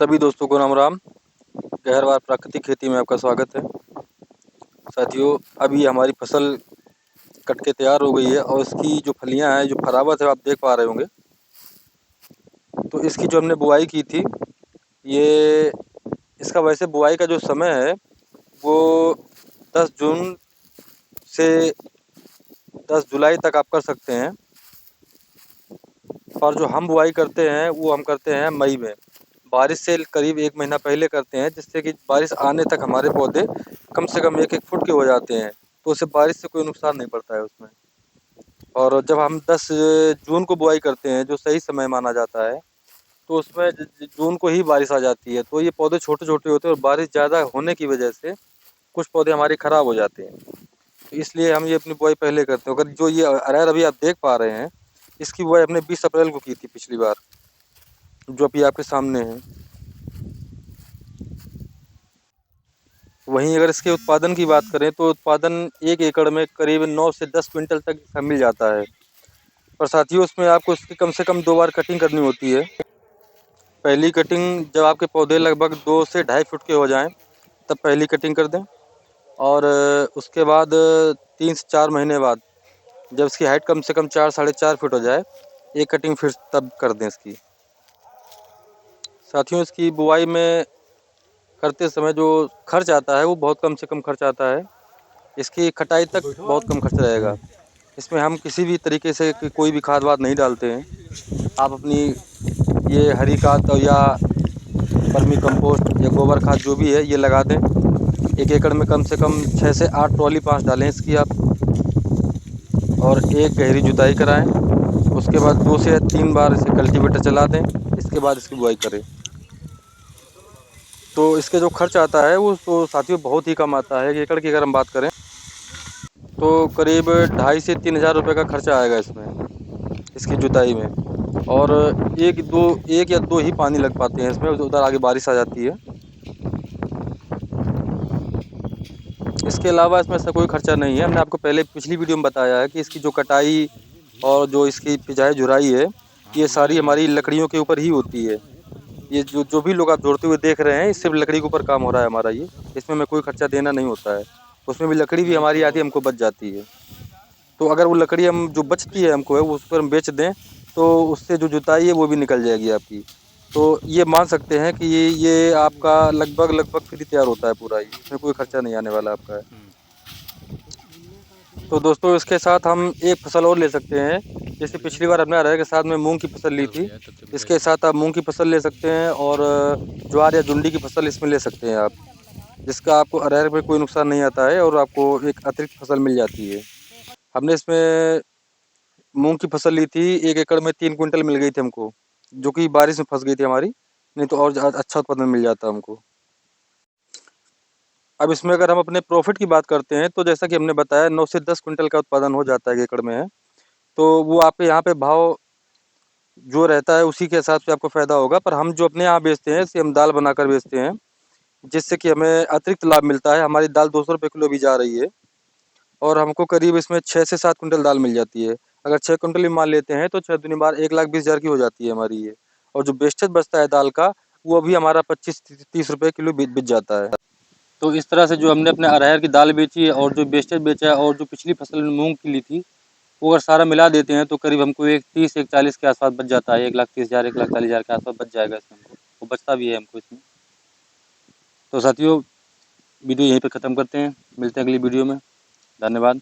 सभी दोस्तों को राम राम। गहरवार प्राकृतिक खेती में आपका स्वागत है। साथियों, अभी हमारी फसल कट के तैयार हो गई है और इसकी जो फलियां हैं, जो फरावत है, आप देख पा रहे होंगे। तो इसकी जो हमने बुआई की थी, ये इसका वैसे बुआई का जो समय है वो 10 जून से 10 जुलाई तक आप कर सकते हैं। पर जो हम बुआई करते हैं वो हम करते हैं मई में, बारिश से करीब 1 महीना पहले करते हैं, जिससे कि बारिश आने तक हमारे पौधे कम से कम 1-1 फुट के हो जाते हैं। तो उससे बारिश से कोई नुकसान नहीं पड़ता है उसमें। और जब हम 10 जून को बुआई करते हैं, जो सही समय माना जाता है, तो उसमें जून को ही बारिश आ जाती है। तो ये पौधे छोटे छोटे होते हैं और बारिश ज़्यादा होने की वजह से कुछ पौधे हमारे ख़राब हो जाते हैं। तो इसलिए हम ये अपनी बुआई पहले करते हैं। अगर जो ये अरहर अभी आप देख पा रहे हैं, इसकी बुआई हमने 20 अप्रैल को की थी पिछली बार, जो अभी आपके सामने है। वहीं अगर इसके उत्पादन की बात करें तो उत्पादन 1 एकड़ में करीब 9 से 10 क्विंटल तक इसका मिल जाता है। पर साथियों, उसमें आपको इसकी कम से कम 2 बार कटिंग करनी होती है। पहली कटिंग जब आपके पौधे लगभग 2 से ढाई फुट के हो जाएं, तब पहली कटिंग कर दें। और उसके बाद 3 से 4 महीने बाद जब इसकी हाइट कम से कम 4 साढ़े 4 फुट हो जाए, एक कटिंग फिर तब कर दें इसकी। साथियों, इसकी बुआई में करते समय जो खर्च आता है वो बहुत कम से कम खर्च आता है। इसकी कटाई तक बहुत कम खर्च रहेगा। इसमें हम किसी भी तरीके से कोई भी खाद वाद नहीं डालते हैं। आप अपनी ये हरी खाद या वर्मी कंपोस्ट या गोबर खाद जो भी है ये लगा दें। 1 एकड़ में कम से कम 6 से 8 ट्रॉली 5 डालें इसकी आप, और एक गहरी जुताई कराएं। उसके बाद 2 से 3 बार इसे कल्टीवेटर चला दें। इसके बाद इसकी बुआई करें। तो इसके जो खर्च आता है वो तो साथियों बहुत ही कम आता है। 1 एकड़ की अगर हम बात करें तो करीब 2.5 से 3 हज़ार रुपये का खर्चा आएगा इसमें, इसकी जुताई में। और 1 या 2 ही पानी लग पाते हैं इसमें, उधर आगे बारिश आ जाती है। इसके अलावा इसमें ऐसा कोई खर्चा नहीं है। हमने आपको पहले पिछली वीडियो में बताया है कि इसकी जो कटाई और जो इसकी पिचाई जुराई है, ये सारी हमारी लकड़ियों के ऊपर ही होती है। ये जो जो भी लोग आप जोड़ते हुए देख रहे हैं, ये सिर्फ लकड़ी के ऊपर काम हो रहा है हमारा ये। इसमें हमें कोई खर्चा देना नहीं होता है। उसमें भी लकड़ी भी हमारी आती है, हमको बच जाती है। तो अगर वो लकड़ी हम जो बचती है हमको है वो उस पर हम बेच दें, तो उससे जो जुताई है वो भी निकल जाएगी आपकी। तो ये मान सकते हैं कि ये आपका लगभग फ्री तैयार होता है पूरा, ये इसमें कोई खर्चा नहीं आने वाला आपका है। तो दोस्तों, इसके साथ हम एक फसल और ले सकते हैं। जैसे पिछली बार हमने अरहर के साथ में मूंग की फसल ली थी, इसके साथ आप मूंग की फसल ले सकते हैं और ज्वार या जुंडी की फसल इसमें ले सकते हैं आप, जिसका आपको अरहर में कोई नुकसान नहीं आता है और आपको एक अतिरिक्त फसल मिल जाती है। हमने इसमें मूंग की फसल ली थी, 1 एकड़ में 3 कुंटल मिल गई थी हमको, जो कि बारिश में फंस गई थी हमारी, नहीं तो और अच्छा उत्पादन मिल जाता हमको। अब इसमें अगर हम अपने प्रॉफिट की बात करते हैं तो जैसा कि हमने बताया 9 से 10 कुंटल का उत्पादन हो जाता है 1 एकड़ में है। तो वो आपके यहाँ पे भाव जो रहता है उसी के हिसाब से आपको फ़ायदा होगा। पर हम जो अपने यहाँ बेचते हैं, इसे हम दाल बनाकर बेचते हैं, जिससे कि हमें अतिरिक्त लाभ मिलता है। हमारी दाल 200 रुपये किलो भी जा रही है और हमको करीब इसमें 6 से 7 कुंटल दाल मिल जाती है। अगर 6 कुंटल भी मान लेते हैं तो 6 दूनी बार 1,20,000 की हो जाती है हमारी ये। और जो वेस्टेज बचता है दाल का, वो भी हमारा 25-30 रुपये किलो बिक जाता है। तो इस तरह से जो हमने अपने अरहर की दाल बेची है और जो वेस्टेज बेचा है और जो पिछली फसल मूंग की ली थी, वो अगर सारा मिला देते हैं तो करीब हमको 1,30-1,40 के आसपास बच जाता है। 1,30,000 1,40,000 के आसपास बच जाएगा इसमें हमको, वो बचता भी है हमको इसमें। तो साथियों, वीडियो यहीं पे ख़त्म करते हैं। मिलते हैं अगली वीडियो में। धन्यवाद।